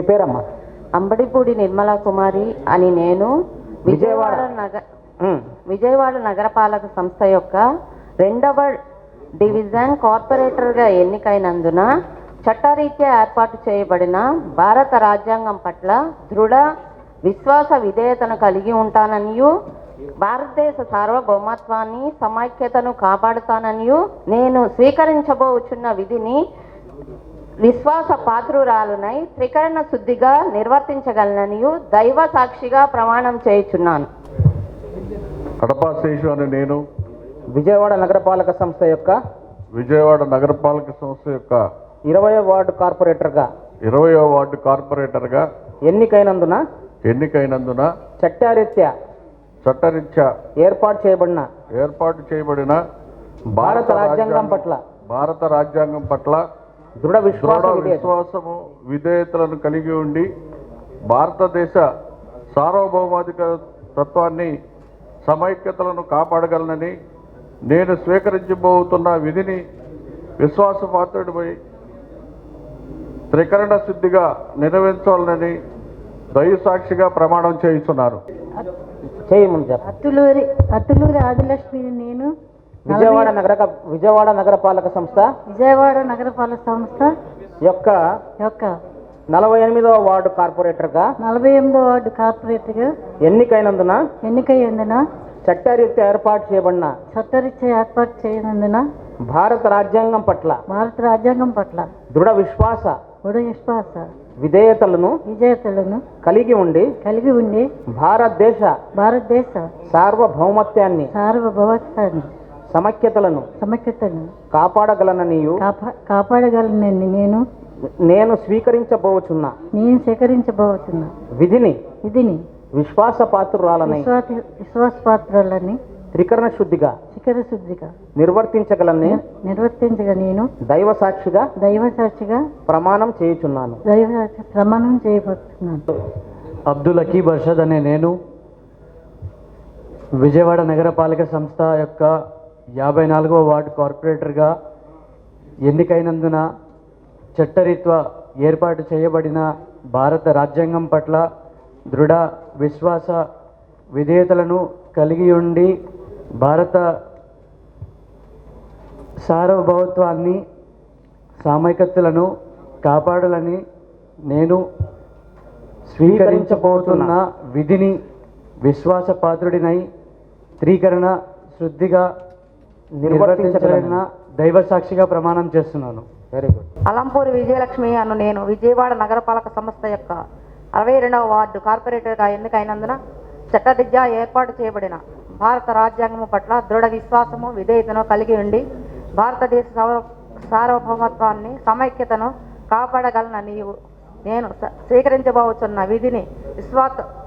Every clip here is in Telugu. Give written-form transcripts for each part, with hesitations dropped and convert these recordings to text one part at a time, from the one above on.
మీ పేరమ్మా? అంబడిపూడి నిర్మలా కుమారి అని నేను విజయవాడ నగరపాలక సంస్థ యొక్క 2వ డివిజన్ కార్పొరేటర్గా ఎన్నికైనందున చట్టరీత్యా ఏర్పాటు చేయబడిన భారత రాజ్యాంగం పట్ల దృఢ విశ్వాస విధేయతను కలిగి ఉంటాననియు, భారతదేశ సార్వభౌమత్వాన్ని సమైక్యతను కాపాడుతాననియు నేను స్వీకరించబోచున్న విధిని విశ్వాస పాత్రురాలునై త్రికరణ శుద్ధిగా నిర్వర్తించగలననియు దైవ సాక్షిగా ప్రమాణం చేయుచున్నాను. కడప శేషు అని నేను విజయవాడ నగరపాలక సంస్థ యొక్క 20వ వార్డు కార్పొరేటర్గా ఎన్నికైనందున చట్టరీత్యా ఏర్పాటు చేయబడిన భారత రాజ్యాంగం పట్ల దృఢ విశ్వాసము విధేయతలను కలిగి ఉండి భారతదేశ సార్వభౌమాధిక తత్వాన్ని సమైక్యతలను కాపాడగలనని నేను స్వీకరించబోతున్న విధిని విశ్వాసపాత్రుడిపై త్రికరణ శుద్ధిగా నిర్వహించాలని దైవ సాక్షిగా ప్రమాణం చేయిస్తున్నారు. అత్తులూరి ఆదిలక్ష్మిని నేను విజయవాడ నగరపాలక సంస్థ యొక్క 48వ వార్డు కార్పొరేటర్గా ఎన్నికైనందున చట్టరీత్యా ఏర్పాటు చేయనందున భారత రాజ్యాంగం పట్ల దృఢ విశ్వాస విధేయతలను కలిగి ఉండి భారతదేశ సార్వభౌమత్వాన్ని సమైక్యతలను కాపాడగలననియు నేను స్వీకరించబోచున్న విధిని విశ్వాసపాత్రురాలని త్రికరణ శుద్ధిగా నిర్వర్తించగలని నేను దైవ సాక్షిగా ప్రమాణం చేయబోతున్నాను. అబ్దుల్ అకీబ్ అర్షద్ అనే నేను విజయవాడ నగరపాలక సంస్థ యొక్క 54వ వార్డు కార్పొరేటర్గా ఎన్నికైనందున చట్టరీత్యా ఏర్పాటు చేయబడిన భారత రాజ్యాంగం పట్ల దృఢ విశ్వాస విధేయతలను కలిగి ఉండి భారత సార్వభౌమత్వాన్ని సామైక్యతలను కాపాడాలని నేను స్వీకరించబోతున్న విధిని విశ్వాసపాత్రుడినై త్రికరణ శుద్ధిగా నిర్వర్తించగలిగిన దైవ సాక్షిగా ప్రమాణం చేస్తున్నాను. Very good. అలంపూరి విజయలక్ష్మి అను నేను విజయవాడ నగరపాలక సంస్థ యొక్క 62వ వార్డు కార్పొరేటర్గా ఎన్నికైనందున చట్టరీత్యా ఏర్పాటు చేయబడిన భారత రాజ్యాంగం పట్ల దృఢ విశ్వాసము విధేయతను కలిగి ఉండి భారతదేశ సార్వభౌమత్వాన్ని సమైక్యతను కాపాడగలనని నేను స్వీకరించబోతున్న విధిని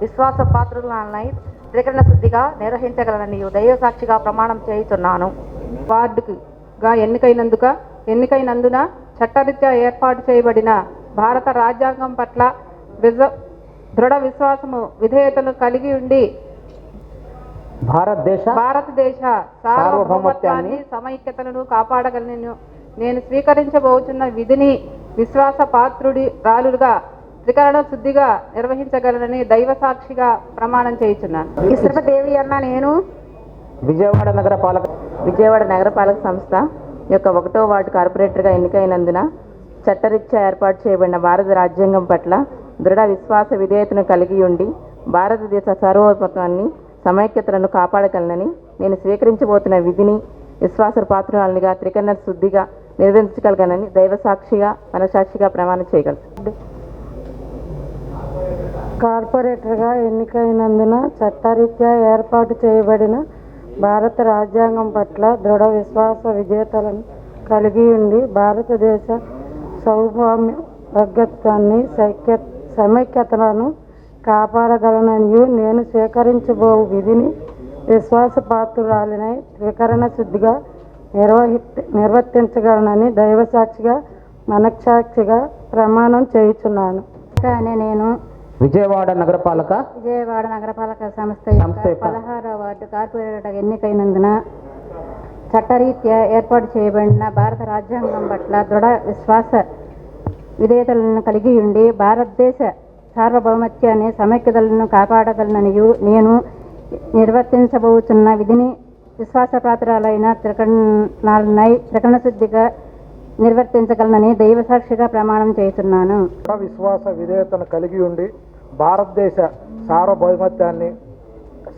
విశ్వాస పాత్రులనై త్రికరణ శుద్ధిగా నిర్వహించగలనని దైవ సాక్షిగా ప్రమాణం చేయుచున్నాను. వార్డుగా ఎన్నికైనందున చట్టరీత్యా ఏర్పాటు చేయబడిన భారత రాజ్యాంగం పట్ల దృఢ విశ్వాసము విధేయతను కలిగి ఉండి భారతదేశ సార్వభౌమత్వాన్ని సమైక్యతలను కాపాడగలను నేను స్వీకరించబోతున్న విధిని విశ్వాస పాత్రురాలుగా త్రికరణ శుద్ధిగా నిర్వహించగలనని దైవ సాక్షిగా ప్రమాణం చేయుచున్నాను. ఇస్రపదేవి అన్న నేను విజయవాడ నగరపాలక సంస్థ యొక్క 1వ వార్డు కార్పొరేటర్గా ఎన్నికైనందున చట్టరీత్యా ఏర్పాటు చేయబడిన భారత రాజ్యాంగం పట్ల దృఢ విశ్వాస విధేయతను కలిగి ఉండి భారతదేశ సార్వభౌమత్వాన్ని సమైక్యతలను కాపాడగలనని నేను స్వీకరించబోతున్న విధిని విశ్వాస పాత్రురాలుగా త్రికరణ శుద్ధిగా నిర్వహించగలగనని దైవ సాక్షిగా మనసాక్షిగా ప్రమాణం చేయగలను. కార్పొరేటర్గా ఎన్నికైనందున చట్టరీత్యా ఏర్పాటు చేయబడిన భారత రాజ్యాంగం పట్ల దృఢ విశ్వాస విధేయతలను కలిగి ఉండి భారతదేశ సార్వభౌమత్వాన్ని సమైక్యతలను కాపాడగలనని నేను స్వీకరించబో విధిని విశ్వాసపాత్రురాలినై త్రికరణ శుద్ధిగా నిర్వర్తించగలనని దైవ సాక్షిగా మనసాక్షిగా ప్రమాణం చేయుచున్నాను. నేను విజయవాడ నగరపాలక సంస్థ 16వ వార్డు కార్పొరేటర్ ఎన్నికైనందున చట్టరీత్యా ఏర్పాటు చేయబడిన భారత రాజ్యాంగం పట్ల దృఢ విశ్వాస విధేయతలను కలిగి ఉండి భారతదేశ సార్వభౌమత్యాన్ని సమైక్యతలను కాపాడగలననియు నేను నిర్వర్తించబోతున్న విధిని విశ్వాసపాత్రాలైన త్రికరణ శుద్ధిగా నిర్వర్తించగలనని దైవసాక్షిగా ప్రమాణం చేస్తున్నాను. విశ్వాస విధేయతను కలిగి ఉండి భారతదేశ సార్వభౌమత్యాన్ని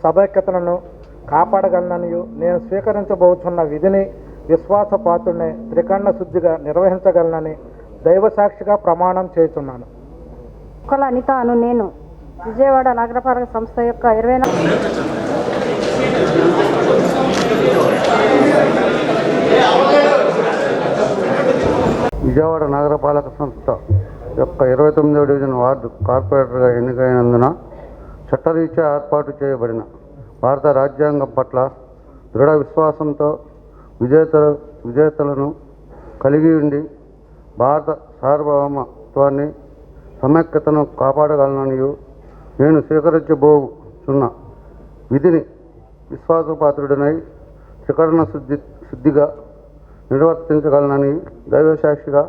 సమైక్యతలను కాపాడగలననియు నేను స్వీకరించబోతున్న విధిని విశ్వాసపాత్రుని త్రికరణ శుద్ధిగా నిర్వహించగలనని దైవసాక్షిగా ప్రమాణం చేస్తున్నాను. కుక్కల అనిత అను నేను విజయవాడ నగరపాలక సంస్థ యొక్క 24 విజయవాడ నగరపాలక సంస్థ యొక్క 29వ డివిజన్ వార్డు కార్పొరేటర్గా ఎన్నికైనందున చట్టరీత్యా ఏర్పాటు చేయబడిన భారత రాజ్యాంగం పట్ల దృఢ విశ్వాసంతో విధేయతలను కలిగి ఉండి భారత సార్వభౌమత్వాన్ని సమైక్యతను కాపాడగలననియు నేను స్వీకరించబోతున్న విధిని విశ్వాసపాత్రుడినై త్రికరణ శుద్ధిగా నిర్వర్తించగలనని దైవసాక్షిగా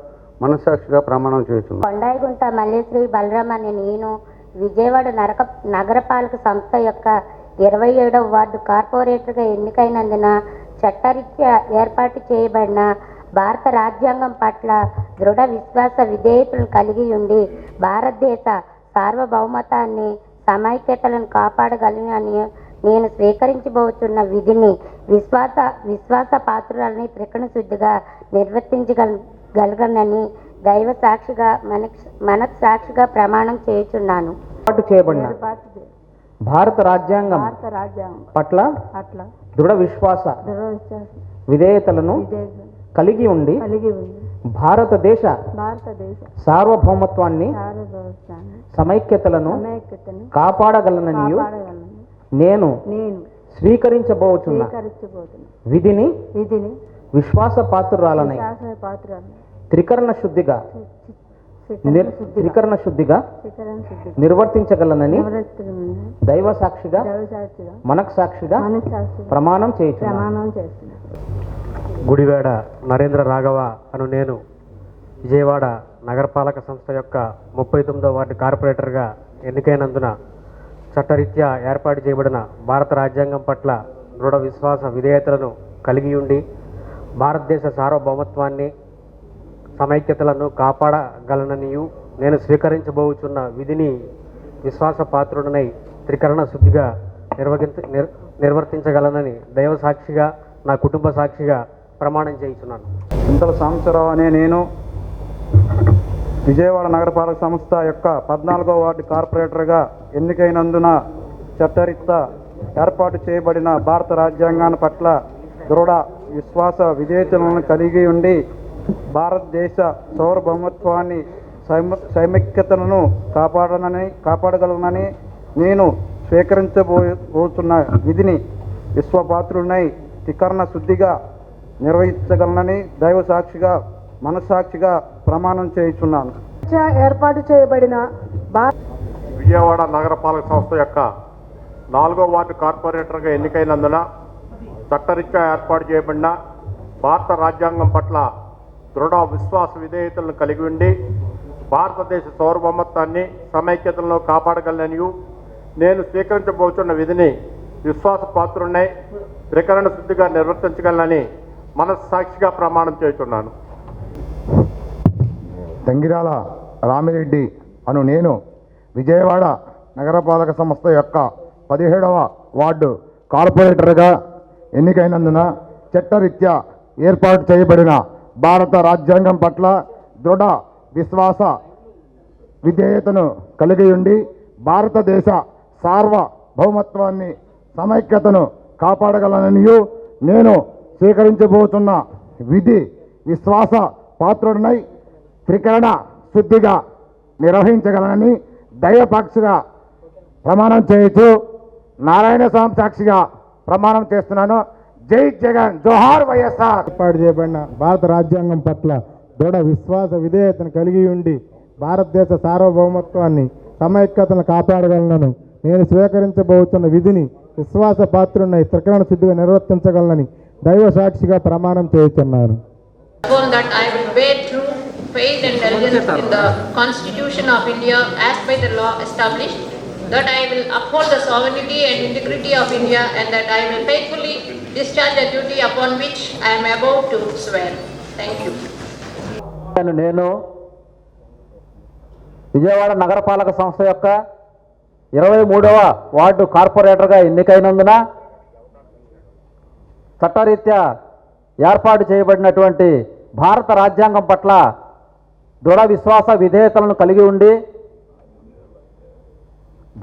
మనస్సాక్షిగా ప్రమాణం చేస్తున్నాను. కొండాయిగుంట మల్లేశ్వరి బలరాం అనే నేను విజయవాడ నగరపాలక సంస్థ యొక్క 27వ వార్డు కార్పొరేటర్గా ఎన్నికైనందున చట్టరీత్యా ఏర్పాటు చేయబడిన భారత రాజ్యాంగం పట్ల దృఢ విశ్వాస విధేయతలను కలిగి ఉండి భారతదేశ సార్వభౌమతాన్ని సమైక్యతలను కాపాడగలనని నేను స్వీకరించబోతున్న విధిని విశ్వాస పాత్రులని త్రికరణ శుద్ధిగా నిర్వర్తించగలగనని దైవ సాక్షిగా మనస్సాక్షిగా ప్రమాణం చేయుచున్నాను. ఏర్పాటు చేయబడిన భారత రాజ్యాంగం పట్ల దృఢ విశ్వాస విధేయతలను కలిగి ఉండి భారతదేశ సార్వభౌమత్వాన్ని సమైక్యతలను కాపాడగలననియు నేను స్వీకరించబోతున్న విధిని విశ్వాసపాత్రురాలనై త్రికరణ శుద్ధిగా నిర్వర్తించగలనని దైవ సాక్షిగా మనకు సాక్షిగా ప్రమాణం చేస్తున్నాను. గుడివాడ నరేంద్ర రాఘవ అను నేను విజయవాడ నగరపాలక సంస్థ యొక్క 39వ వార్డు కార్పొరేటర్గా ఎన్నికైనందున చట్టరీత్యా ఏర్పాటు చేయబడిన భారత రాజ్యాంగం పట్ల దృఢ విశ్వాస విధేయతలను కలిగి ఉండి భారతదేశ సార్వభౌమత్వాన్ని సమైక్యతలను కాపాడగలననియు నేను స్వీకరించబోచున్న విధిని విశ్వాసపాత్రుడినై త్రికరణ శుద్ధిగా నిర్వర్తించగలనని దైవ సాక్షిగా నా కుటుంబ సాక్షిగా ప్రమాణం చేయించున్నాను. చింతల సాంబశివరావు అనే నేను విజయవాడ నగరపాలక సంస్థ యొక్క 14వ వార్డు కార్పొరేటర్గా ఎన్నికైనందున చట్టరీత్యా ఏర్పాటు చేయబడిన భారత రాజ్యాంగాన్ని పట్ల దృఢ విశ్వాస విధేయతలను కలిగి ఉండి భారతదేశ సార్వభౌమత్వాన్ని సమైక్యతలను కాపాడగలనని నేను స్వీకరించబోతున్న విధిని విశ్వపాత్రుడినై త్రికరణ శుద్ధిగా నిర్వహించగలనని దైవ సాక్షిగా మనస్సాక్షిగా ప్రమాణం చేయుచున్నాను. ఏర్పాటు చేయబడిన విజయవాడ నగరపాలక సంస్థ యొక్క 4వ వార్డు కార్పొరేటర్గా ఎన్నికైనందున చట్టరీత్యా ఏర్పాటు చేయబడిన భారత రాజ్యాంగం పట్ల దృఢ విశ్వాస విధేయతలను కలిగి ఉండి భారతదేశ సార్వభౌమత్వాన్ని సమైక్యతలను కాపాడగలననియు నేను స్వీకరించబోతున్న విధిని విశ్వాసపాత్రుడినై త్రికరణ శుద్ధిగా నిర్వర్తించగలనని మనస్సాక్షిగా ప్రమాణం చేస్తున్నాను. తంగిరాల రామిరెడ్డి అను నేను విజయవాడ నగరపాలక సంస్థ యొక్క 17వ వార్డు కార్పొరేటర్గా ఎన్నికైనందున చట్టరీత్యా ఏర్పాటు చేయబడిన భారత రాజ్యాంగం పట్ల దృఢ విశ్వాస విధేయతను కలిగి ఉండి భారతదేశ సార్వభౌమత్వాన్ని సమైక్యతను కాపాడగలననియు నేను స్వీకరించబోతున్న విధి విశ్వాస పాత్రుడినై త్రికరణ శుద్ధిగా నిర్వహించగలనని దైవసాక్షిగా ప్రమాణం చేయొచ్చు. నారాయణ స్వామి సాక్షిగా ప్రమాణం చేస్తున్నాను. జై జగన్, జోహార్ వైఎస్ఆర్. ఏర్పాటు చేయబడిన భారత రాజ్యాంగం పట్ల దృఢ విశ్వాస విధేయతను కలిగి ఉండి భారతదేశ సార్వభౌమత్వాన్ని సమైక్యతను కాపాడగలనను నేను స్వీకరించబోతున్న విధిని విశ్వాస పాత్రుడినై త్రికరణ శుద్ధిగా నిర్వర్తించగలనని దైవ సాక్షిగా ప్రమాణం చేయుచున్నాను. That I will bear true faith and allegiance in the Constitution of India as by the law established, that I will uphold the sovereignty and integrity of India, and that I will faithfully discharge the duty upon which I am about to swear. Thank you. నేను విజయవాడ నగరపాలక సంస్థ యొక్క 23వ వార్డు కార్పొరేటర్గా ఎన్నికైనందున చట్టరీత్యా ఏర్పాటు చేయబడినటువంటి భారత రాజ్యాంగం పట్ల దృఢ విశ్వాస విధేయతలను కలిగి ఉండి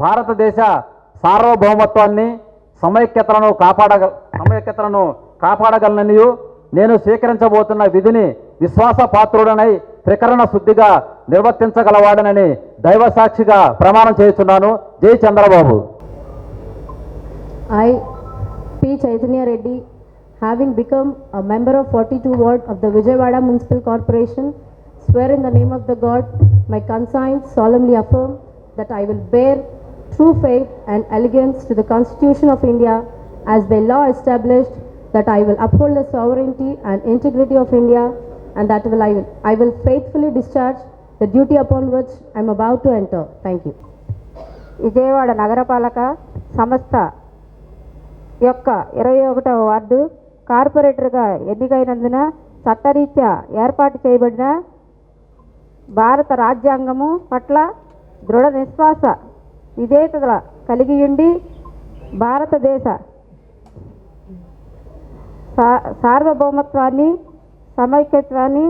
భారతదేశ సార్వభౌమత్వాన్ని సమైక్యతలను కాపాడగలననియు నేను స్వీకరించబోతున్న విధిని విశ్వాసపాత్రుడనై త్రికరణ శుద్ధిగా నిర్వర్తించగలవాడనని దైవసాక్షిగా ప్రమాణం చేస్తున్నాను. జై Chandrababu. I, P. Chaitanya Reddy, having become a member of 42 Ward of the Vijayawada Municipal Corporation, swear in the name of the God, my conscience solemnly affirm that I will bear true faith and allegiance to the Constitution of India as by law established, that I will uphold the sovereignty and integrity of India, and that I will faithfully discharge the duty upon which I am about to enter. Thank you. Vijayawada నగరపాలక సంస్థ యొక్క 21వ వార్డు కార్పొరేటర్గా ఎన్నికైనందున చట్టరీత్యా ఏర్పాటు చేయబడిన భారత రాజ్యాంగము పట్ల దృఢ విశ్వాస విధేయత కలిగి ఉండి భారతదేశ సార్వభౌమత్వాన్ని సమైక్యత్వాన్ని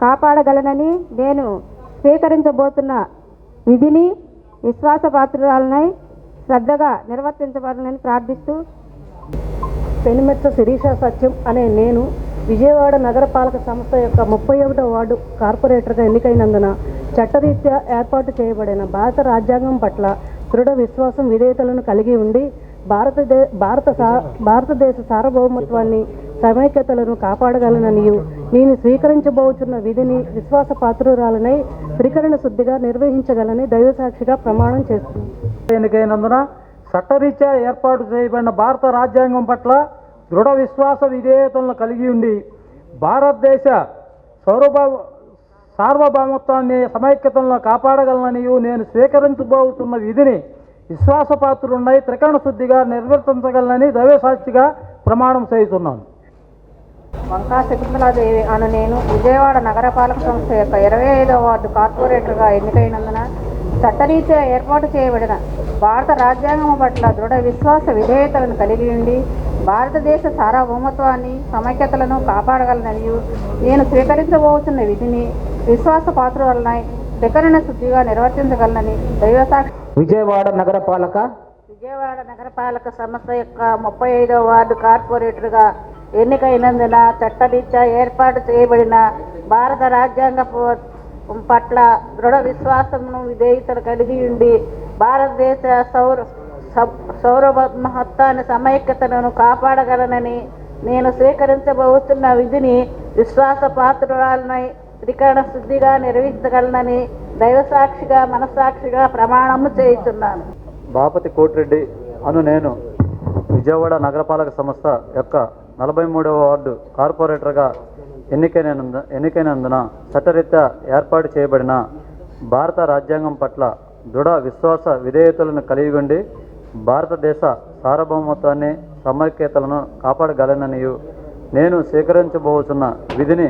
కాపాడగలనని నేను స్వీకరించబోతున్న విధిని విశ్వాసపాత్రురాలనై శ్రద్ధగా నిర్వర్తించబడాలని ప్రార్థిస్తూ పెనుమెట్ల శిరీష సత్యం అనే నేను విజయవాడ నగరపాలక సంస్థ యొక్క 31వ వార్డు కార్పొరేటర్గా ఎన్నికైనందున చట్టరీత్యా ఏర్పాటు చేయబడిన భారత రాజ్యాంగం పట్ల దృఢ విశ్వాసం విధేయతలను కలిగి ఉండి భారతదేశ సార్వభౌమత్వాన్ని సమైక్యతలను కాపాడగలననియు నేను స్వీకరించబోతున్న విధిని విశ్వాసపాత్రురాలనై త్రికరణ శుద్ధిగా నిర్వహించగలని దైవసాక్షిగా ప్రమాణం చేస్తున్నాను. ఎన్నికైనందున చట్టరీత్యా ఏర్పాటు చేయబడిన భారత రాజ్యాంగం పట్ల దృఢ విశ్వాస విధేయతలను కలిగి ఉండి భారతదేశ సార్వభౌమత్వాన్ని సమైక్యతలను కాపాడగలననియు నేను స్వీకరించబోతున్న విధిని విశ్వాసపాత్రుడై త్రికరణ శుద్ధిగా నిర్వర్తించగలనని దైవసాక్షిగా ప్రమాణం చేస్తున్నాను. వంకా శకుంతలాదేవి అను నేను విజయవాడ నగరపాలక సంస్థ యొక్క 25వ వార్డు కార్పొరేటర్గా ఎన్నికైనందున చట్టరీత్యా ఏర్పాటు చేయబడిన భారత రాజ్యాంగం పట్ల దృఢ విశ్వాస విధేయతలను కలిగి ఉండి భారతదేశ సార్వభౌమత్వాన్ని సమైక్యతలను కాపాడగలననియు నేను స్వీకరించబోతున్న విధిని విశ్వాసపాత్రులనై త్రికరణ శుద్ధిగా నిర్వర్తించగలనని దైవసాక్షి. విజయవాడ నగరపాలక సంస్థ యొక్క 35వ వార్డు కార్పొరేటర్గా ఎన్నికైనందున చట్టరీత్యా ఏర్పాటు చేయబడిన భారత రాజ్యాంగ పట్ల దృఢ విశ్వాసమును విధేయతను కలిగి ఉండి భారతదేశ సార్వభౌమత్వాన్ని సమైక్యతను కాపాడగలనని నేను స్వీకరించబోతున్న విధిని విశ్వాసపాత్రురాలనై త్రికరణ శుద్ధిగా నిర్వహించగలనని దైవసాక్షిగా మనస్సాక్షిగా ప్రమాణము చేయుచున్నాను. బాపతి కోటిరెడ్డి అను నేను విజయవాడ నగరపాలక సంస్థ యొక్క 43వ వార్డు కార్పొరేటర్గా ఎన్నికైనందున చట్టరీత్యా ఏర్పాటు చేయబడిన భారత రాజ్యాంగం పట్ల దృఢ విశ్వాస విధేయతలను కలిగి ఉండి భారతదేశ సార్వభౌమత్వాన్ని సమైక్యతలను కాపాడగలననియు నేను స్వీకరించబోతున్న విధిని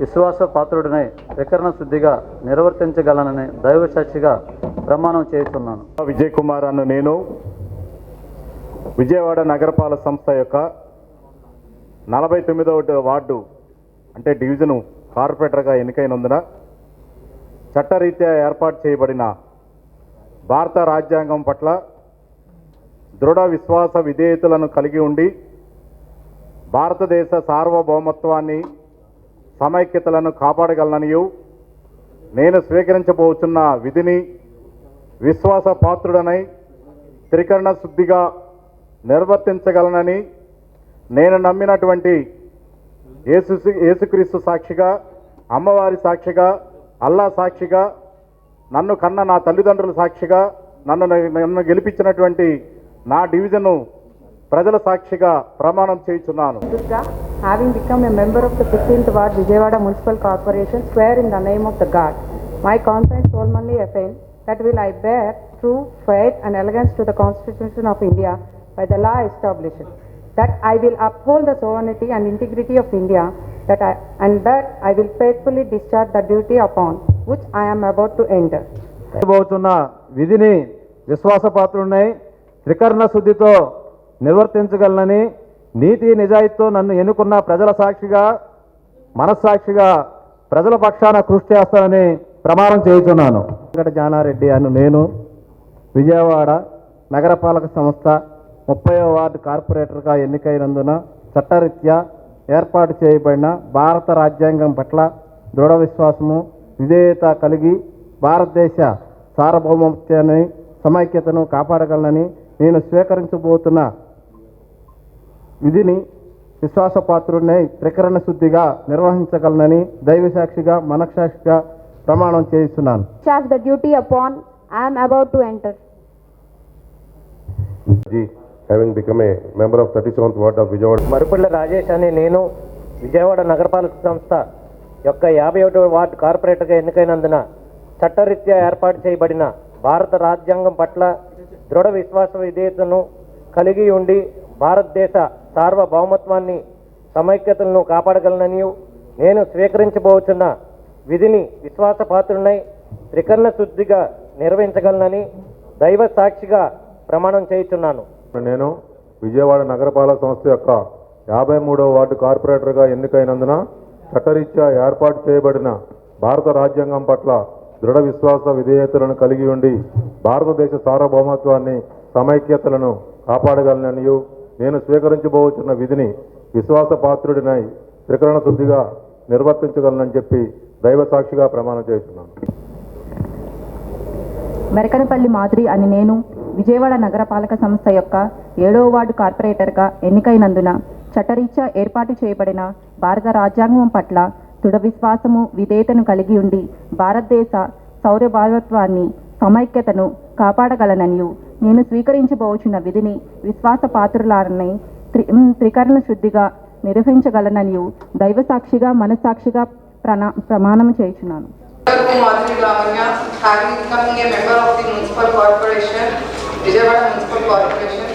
విశ్వాసపాత్రుడినై త్రికరణ శుద్ధిగా నిర్వర్తించగలనని దైవసాక్షిగా ప్రమాణం చేస్తున్నాను. విజయ్ కుమార్ అను నేను విజయవాడ నగరపాలక సంస్థ యొక్క 49వ వార్డు అంటే డివిజను కార్పొరేటర్గా ఎన్నికైనందున చట్టరీత్యా ఏర్పాటు చేయబడిన భారత రాజ్యాంగం పట్ల దృఢ విశ్వాస విధేయతలను కలిగి ఉండి భారతదేశ సార్వభౌమత్వాన్ని సమైక్యతలను కాపాడగలననియు నేను స్వీకరించబోతున్న విధిని విశ్వాసపాత్రుడనై త్రికరణ శుద్ధిగా నిర్వర్తించగలనని నేను నమ్మినటువంటి యేసుక్రీస్తు సాక్షిగా, అమ్మవారి సాక్షిగా, అల్లా సాక్షిగా, నన్ను కన్న నా తల్లిదండ్రుల సాక్షిగా, నన్ను గెలిపించినటువంటి నా డివిజను ప్రజల సాక్షిగా ప్రమాణం చేయుచున్నాను. having become a member of the 15th Ward Vijayawada Municipal Corporation, swear in the name of the God. My conscience solemnly affirm that will I bear true faith and allegiance to the Constitution of India by the law established, that I will uphold the sovereignty and integrity of India, that I will faithfully discharge the duty upon which I am about to enter. చేయబోతున్న విధిని విశ్వాసపాత్రుడినై త్రికరణ శుద్ధితో నిర్వర్తించగలనని, నీతి నిజాయితీతో నన్ను ఎన్నుకున్న ప్రజల సాక్షిగా మనస్సాక్షిగా ప్రజల పక్షాన కృషి చేస్తానని ప్రమాణం చేయుచున్నాను. వెంకట జానారెడ్డి అను నేను విజయవాడ నగరపాలక సంస్థ 30వ వార్డు కార్పొరేటర్గా ఎన్నికైనందున చట్టరీత్యా ఏర్పాటు చేయబడిన భారత రాజ్యాంగం పట్ల దృఢ విశ్వాసము విధేయత కలిగి భారతదేశ సార్వభౌమత్వాన్ని సమైక్యతను కాపాడగలనని నేను స్వీకరించబోతున్న విధిని విశ్వాసపాత్రుడినై త్రికరణ శుద్ధిగా నిర్వహించగలనని దైవసాక్షిగా మనస్సాక్షిగా ప్రమాణం చేస్తున్నాను. Discharge the duty upon I am about to enter. Having become a member of 37th Ward of Vijayawada. Marupalli Rajesh అని నేను విజయవాడ నగరపాలక సంస్థ యొక్క 51వ వార్డు కార్పొరేటర్గా ఎన్నికైనందున చట్టరీత్యా ఏర్పాటు చేయబడిన భారత రాజ్యాంగం పట్ల దృఢ విశ్వాస విధేయతను కలిగి ఉండి భారతదేశ సార్వభౌమత్వాన్ని సమైక్యతలను కాపాడగలనని నేను స్వీకరించబోతున్న విధిని విశ్వాసపాత్రునై త్రికరణ శుద్ధిగా నిర్వహించగలనని దైవ సాక్షిగా ప్రమాణం చేయుచున్నాను. నేను విజయవాడ నగరపాలక సంస్థ యొక్క 53వ వార్డు కార్పొరేటర్గా ఎన్నికైనందున చట్టరీత్యా ఏర్పాటు చేయబడిన భారత రాజ్యాంగం పట్ల దృఢ విశ్వాస విధేయతలను కలిగి ఉండి భారతదేశ సార్వభౌమత్వాన్ని సమైక్యతలను కాపాడగలనని నేను స్వీకరించబోతున్న విధిని విశ్వాసపాత్రుడినై త్రికరణ శుద్ధిగా నిర్వర్తించగలనని చెప్పి దైవ సాక్షిగా ప్రమాణం చేస్తున్నాను. మెరకనపల్లి మాధురి అని నేను విజయవాడ నగరపాలక సంస్థ యొక్క 7వ వార్డు కార్పొరేటర్గా ఎన్నికైనందున చట్టరీత్యా ఏర్పాటు చేయబడిన భారత రాజ్యాంగం పట్ల దృఢ విశ్వాసము విధేయతను కలిగి ఉండి భారతదేశ సార్వభౌమత్వాన్ని సమైక్యతను కాపాడగలనని నేను స్వీకరించబోచున్న విధిని విశ్వాసపాత్రులని త్రికరణ శుద్ధిగా నిర్వహించగలనని దైవ సాక్షిగా మనస్సాక్షిగా ప్రమాణం చేయుచున్నాను. Madhuri Lavanya, having become a member of the Municipal Corporation, Vijayawada Municipal Corporation,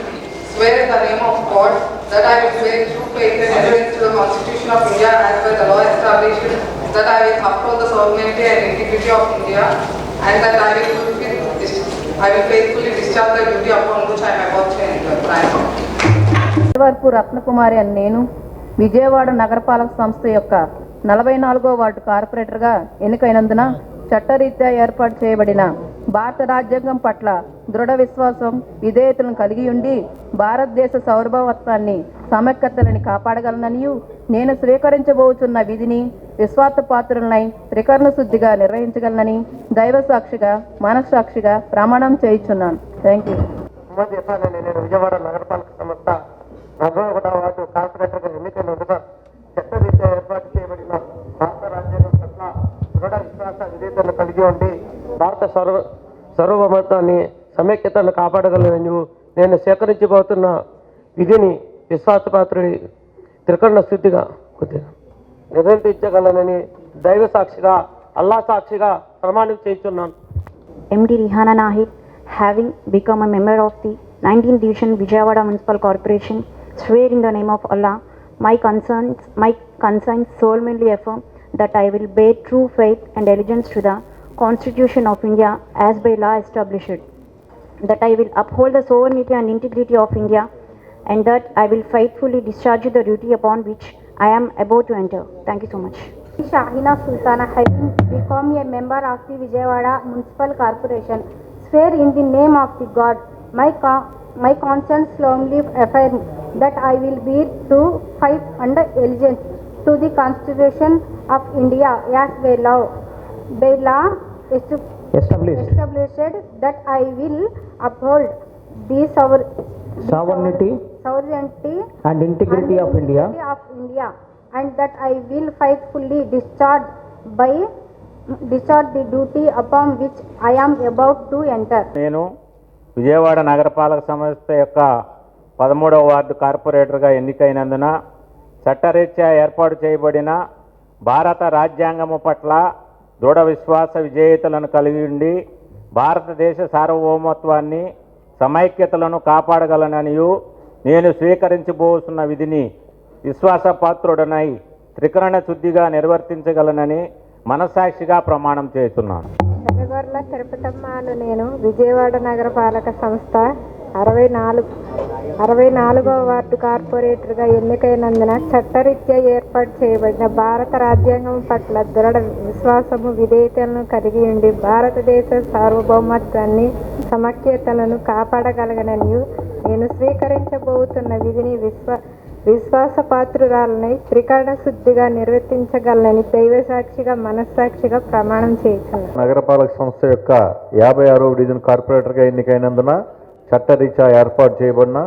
swear in the name of God that I will bear true faith and allegiance to the Constitution of India as by the law established, that I will uphold the sovereignty and integrity of India, and that I will faithfully discharge the duty upon which I am about to enter. వరపు Ratnakumari అని నేను విజయవాడ నగరపాలక సంస్థ యొక్క 44వ వార్డు కార్పొరేటర్గా ఎన్నికైనందున చట్టరీత్యా ఏర్పాటు చేయబడిన భారత రాజ్యాంగం పట్ల దృఢ విశ్వాసం విధేయతలను కలిగి ఉండి భారతదేశ సార్వభౌమత్వాన్ని సమైక్యతలను కాపాడగలనని నేను స్వీకరించబోతున్న విధిని విశ్వాసపాత్రులనై త్రికరణ శుద్ధిగా నిర్వహించగలనని దైవ సాక్షిగా మనస్సాక్షిగా ప్రమాణం చేయుచున్నాను. Thank you. నేను విజయవాడ నగరపాలక సంస్థ 41వ వార్డు కార్పొరేటర్గా ఎన్నికైనందున చట్టరీత్యా ఏర్పాటు చేయబడిన భారత రాజ్యాంగం పట్ల దృఢ విశ్వాస విధేయతను కలిగి ఉండి భారత సార్వభౌమత్వాన్ని సమైక్యతను కాపాడగలనని నేను స్వీకరించబోతున్న విధిని విశ్వాసపాత్రుడి త్రికరణ శుద్ధిగా నిర్వర్తించగలనని దైవ సాక్షిగా అల్లా సాక్షిగా ప్రమాణం చేస్తున్నాను. MD Rihana Nahid, having become a member of the 19th Division Vijayawada Municipal Corporation, swear in the name of Allah, my conscience solemnly affirm that I will bear true faith and allegiance to the Constitution of India as by law established, that I will uphold the sovereignty and integrity of India, and that I will faithfully discharge the duty upon which I am about to enter. Thank you so much. Shahina Sultana, having become a member of the Vijayawada Municipal Corporation, swear in the name of the God. My conscience solemnly affirm that I will bear true faith and allegiance to the Constitution of India as by law established, that I will uphold the sovereignty and integrity of India, and that I will faithfully discharge the duty upon which I am about to enter. నేను విజయవాడ నగరపాలక సంస్థ యొక్క 13వ వార్డు కార్పొరేటర్గా ఎన్నికైనందున చట్టరీత్యా ఏర్పాటు చేయబడిన భారత రాజ్యాంగము పట్ల దృఢ విశ్వాస విధేయతలను కలిగి ఉండి భారతదేశ సార్వభౌమత్వాన్ని సమైక్యతలను కాపాడగలననియు నేను స్వీకరించబోతున్న విధిని విశ్వాసపాత్రుడనై త్రికరణ శుద్ధిగా నిర్వర్తించగలనని మనస్సాక్షిగా ప్రమాణం చేస్తున్నాను. ఎర్రగొర్ల తిరుపతమ్మ అను నేను విజయవాడ నగరపాలక సంస్థ 64వ వార్డు కార్పొరేటర్గా ఎన్నికైనందున చట్టరీత్యా ఏర్పాటు చేయబడిన భారత రాజ్యాంగం పట్ల దృఢ విశ్వాసము విధేయతలను కలిగి ఉండి భారతదేశ సార్వభౌమత్వాన్ని సమైక్యతలను కాపాడగలగనని నేను స్వీకరించబోతున్న విధిని విశ్వాసపాత్రురాలని త్రికరణ శుద్ధిగా నిర్వర్తించగలనని దైవసాక్షిగా మనస్సాక్షిగా ప్రమాణం చేస్తున్నాను. నగరపాలక సంస్థ యొక్క 56వ డివిజన్ కార్పొరేటర్గా ఎన్నికైనందున చట్టరీత్యా ఏర్పాటు చేయబడిన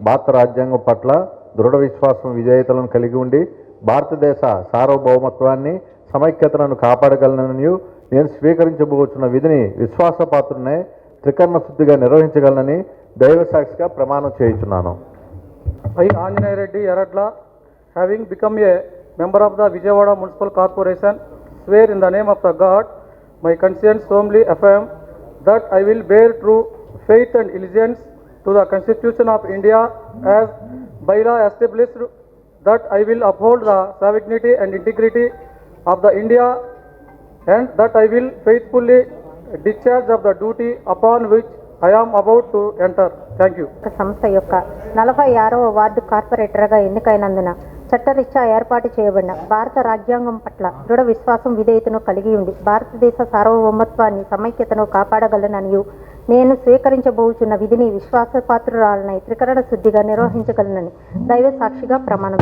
భారత రాజ్యాంగం పట్ల దృఢ విశ్వాసం విధేయతలను కలిగి ఉండి భారతదేశ సార్వభౌమత్వాన్ని సమైక్యతలను కాపాడగలనని నేను స్వీకరించబోతున్న విధిని విశ్వాసపాత్రునే త్రికరణ శుద్ధిగా నిర్వహించగలనని దైవసాక్షిగా ప్రమాణం చేయుచున్నాను. I, Anjaney Reddy Yaradla, having become a member of the Vijayawada Municipal Corporation, swear in the name of the God, my conscience solemnly affirm that I will bear true faith and allegiance to the Constitution of India as by law established, that I will uphold the sovereignty and integrity of the India, and that I will faithfully discharge of the duty upon which I am about to enter. Thank you. సంస్థ యొక్క 46వ వార్డు కార్పొరేటర్గా ఎన్నికైనందున చట్టరీత్యా ఏర్పాటు చేయబడిన భారత రాజ్యాంగం పట్ల దృఢ విశ్వాసం విధేయతను కలిగి ఉండి భారతదేశ సార్వభౌమత్వాన్ని సమైక్యతను కాపాడగలనని నేను స్వీకరించబోతున్న విధిని విశ్వాసపాత్రురాలనై త్రికరణ శుద్ధిగా నిర్వహించగలనని దైవ సాక్షిగా ప్రమాణం.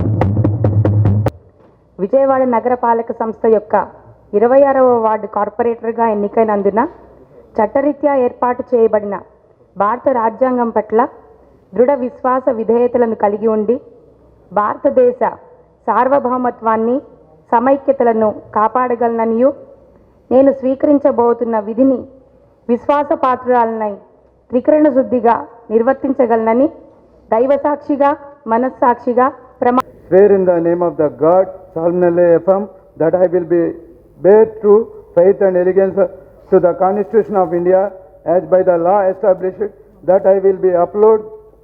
విజయవాడ నగరపాలక సంస్థ యొక్క 26వ వార్డు కార్పొరేటర్గా ఎన్నికైనందున చట్టరీత్యా ఏర్పాటు చేయబడిన భారత రాజ్యాంగం పట్ల దృఢ విశ్వాస విధేయతలను కలిగి ఉండి భారతదేశ సార్వభౌమత్వాన్ని సమైక్యతలను కాపాడగలననియు నేను స్వీకరించబోతున్న విధిని విశ్వాసపాత్రురాలనై త్రికరణ శుద్ధిగా నిర్వర్తించగలనని దైవసాక్షిగా మనస్సాక్షిగా Swear in the name of the God, solemnly affirm that I will bear true faith and allegiance to the Constitution of India as by the law established, that I will uphold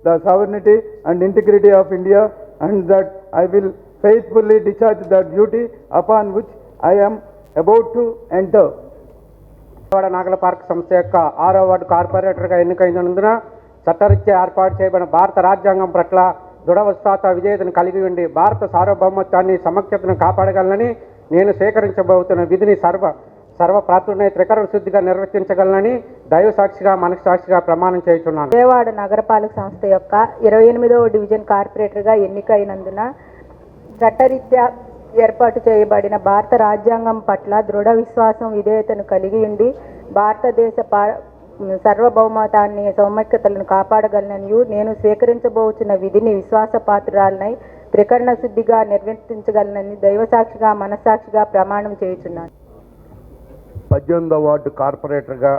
the sovereignty and integrity of India, and that I will faithfully discharge the duty upon which I am about to enter. Vijayawada నగరపాలక సంస్థ యొక్క 6వ వార్డు కార్పొరేటర్గా ఎన్నికైనందున చట్టరీత్యా ఏర్పాటు చేయబడిన భారత రాజ్యాంగం పట్ల దృఢ విశ్వాస విధేయతను కలిగి ఉండి భారత సార్వభౌమత్వాన్ని సమైక్యతను కాపాడగలనని నేను స్వీకరించబోతున్న విధిని సర్వప్రాతుడై త్రికరణ శుద్ధిగా నిర్వర్తించగలనని దైవసాక్షిగా మనస్సాక్షిగా ప్రమాణం చేయుచున్నాను. విజయవాడ నగరపాలక సంస్థ యొక్క 28వ డివిజన్ కార్పొరేటర్గా ఎన్నికైనందున చట్టరీత్యా ఏర్పాటు చేయబడిన భారత రాజ్యాంగం పట్ల దృఢ విశ్వాసం విధేయతను కలిగి ఉండి భారతదేశ సార్వభౌమత్వాన్ని సమైక్యతలను కాపాడగలనని నేను స్వీకరించబోతున్న విధిని విశ్వాసపాత్రురాలనై త్రికరణ శుద్ధిగా నిర్వర్తించగలనని దైవసాక్షిగా మనస్సాక్షిగా ప్రమాణం చేయుచున్నాను. 18వ వార్డు కార్పొరేటర్గా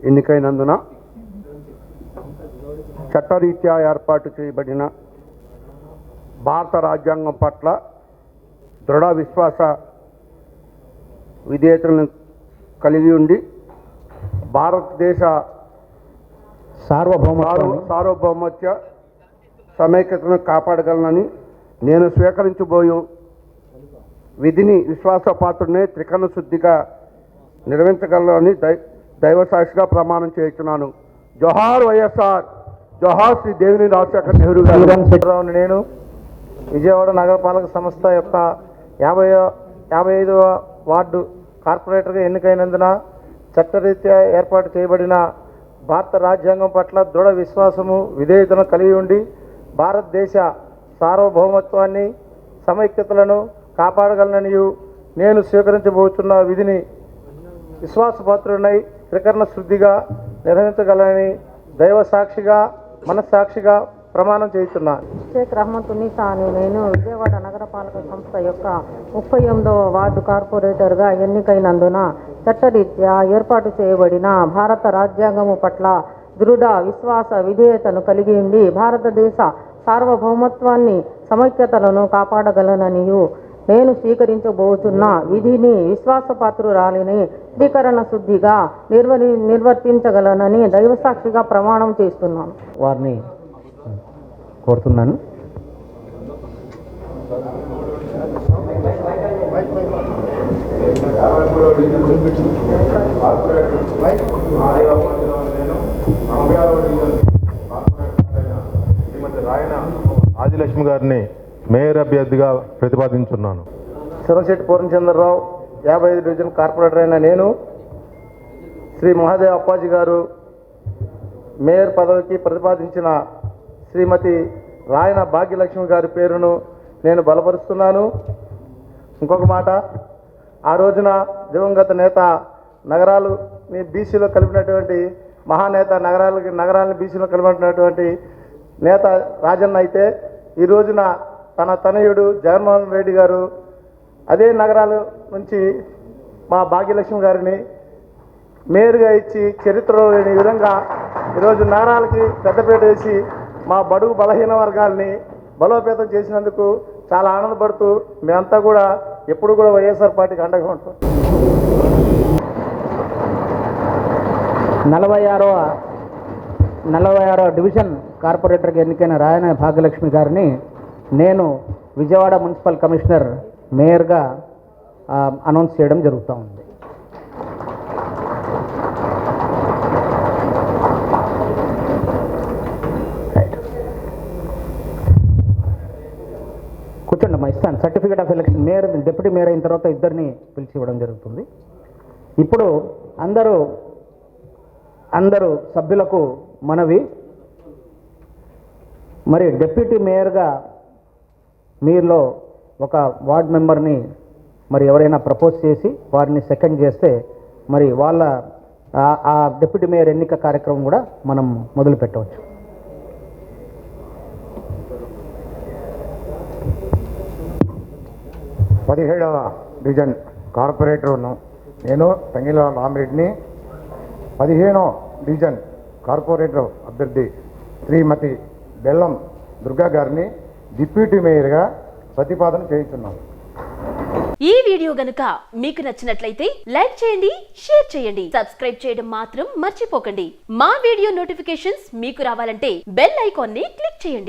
ఎన్నికైనందున చట్టరీత్యా ఏర్పాటు చేయబడిన భారత రాజ్యాంగం పట్ల దృఢ విశ్వాస విధేయతలను కలిగి ఉండి భారతదేశ సార్వభౌమత్వ సమైక్యతను కాపాడగలనని నేను స్వీకరించబోయే విధిని విశ్వాసపాత్రుడిని త్రికరణ శుద్ధిగా నిర్వహించగలనని దైవసాక్షిగా ప్రమాణం చేస్తున్నాను. జోహార్ వైఎస్ఆర్, జోహార్ శ్రీ దేవిని రాజశేఖర్ నెహ్రూ గారు. నేను విజయవాడ నగరపాలక సంస్థ యొక్క 55వ వార్డు కార్పొరేటర్గా ఎన్నికైనందున చట్టరీత్యా ఏర్పాటు చేయబడిన భారత రాజ్యాంగం పట్ల దృఢ విశ్వాసము విధేయతను కలిగి ఉండి భారతదేశ సార్వభౌమత్వాన్ని సమైక్యతలను కాపాడగలనని నేను స్వీకరించబోతున్న విధిని విశ్వాసపాత్రుడినై త్రికరణ శుద్ధిగా నిర్వహించగలనని దైవసాక్షిగా మనస్సాక్షిగా ప్రమాణం చేస్తున్నాను. షేక్ రహమతున్నీసా అని నేను విజయవాడ నగరపాలక సంస్థ యొక్క 38వ వార్డు కార్పొరేటర్గా ఎన్నికైనందున చట్టరీత్యా ఏర్పాటు చేయబడిన భారత రాజ్యాంగము పట్ల దృఢ విశ్వాస విధేయతను కలిగి ఉండి భారతదేశ సార్వభౌమత్వాన్ని సమైక్యతలను కాపాడగలననియు నేను స్వీకరించబోతున్న విధిని విశ్వాసపాత్రురాలిని త్రికరణ శుద్ధిగా నిర్వర్తించగలనని దైవసాక్షిగా ప్రమాణం చేస్తున్నాను. వారిని కోరుతున్నాను. రాయన ఆదిలక్ష్మి గారిని మేయర్ అభ్యర్థిగా ప్రతిపాదించున్నాను. శివశెట్టి పూర్ణచంద్రరావు 55 డివిజన్ కార్పొరేటర్ అయిన నేను శ్రీ మహాదేవ్ అప్పాజీ గారు మేయర్ పదవికి ప్రతిపాదించిన శ్రీమతి రాయన భాగ్యలక్ష్మి గారి పేరును నేను బలపరుస్తున్నాను. ఇంకొక మాట, ఆ రోజున దివంగత నేత నగరాలని బీసీలో కలిపినటువంటి మహానేత నగరాలని బీసీలో కలిపినటువంటి నేత రాజన్న అయితే ఈ రోజున తన తనయుడు జగన్మోహన్ రెడ్డి గారు అదే నగరాల నుంచి మా భాగ్యలక్ష్మి గారిని మేయర్గా ఇచ్చి చరిత్రలో లేని విధంగా ఈరోజు నగరాలకి పెద్దపీట వేసి మా బడుగు బలహీన వర్గాల్ని బలోపేతం చేసినందుకు చాలా ఆనందపడుతూ మేమంతా కూడా ఎప్పుడు కూడా వైఎస్ఆర్ పార్టీకి అండగా ఉంటాం. 46వ డివిజన్ కార్పొరేటర్కి ఎన్నికైన రాయన భాగ్యలక్ష్మి గారిని నేను విజయవాడ మున్సిపల్ కమిషనర్ మేయర్గా అనౌన్స్ చేయడం జరుగుతూ ఉంది. కూర్చోండి, ఇస్తాను. Certificate of election mayor deputy mayor అయిన తర్వాత ఇద్దరిని పిలిచి ఇవ్వడం జరుగుతుంది. ఇప్పుడు అందరూ సభ్యులకు మనవి, మరి డిప్యూటీ మేయర్గా మీలో ఒక వార్డ్ మెంబర్ని మరి ఎవరైనా ప్రపోజ్ చేసి వారిని సెకండ్ చేస్తే మరి వాళ్ళ ఆ డిప్యూటీ మేయర్ ఎన్నిక కార్యక్రమం కూడా మనం మొదలు పెట్టవచ్చు. పదిహేడవ డివిజన్ కార్పొరేటర్ను నేను తంగిల రామిరెడ్డిని 15వ డివిజన్ కార్పొరేటర్ అభ్యర్థి శ్రీమతి బెల్లం దుర్గా గారిని డిప్యూటీ మేయర్గా ప్రతిపాదన చేయించున్నాను. ఈ వీడియో గనుక మీకు నచ్చినట్లయితే లైక్ చేయండి, షేర్ చేయండి, సబ్స్క్రైబ్ చేయడం మాత్రం మర్చిపోకండి. మా వీడియో నోటిఫికేషన్స్ మీకు రావాలంటే బెల్ ఐకాన్ని క్లిక్ చేయండి.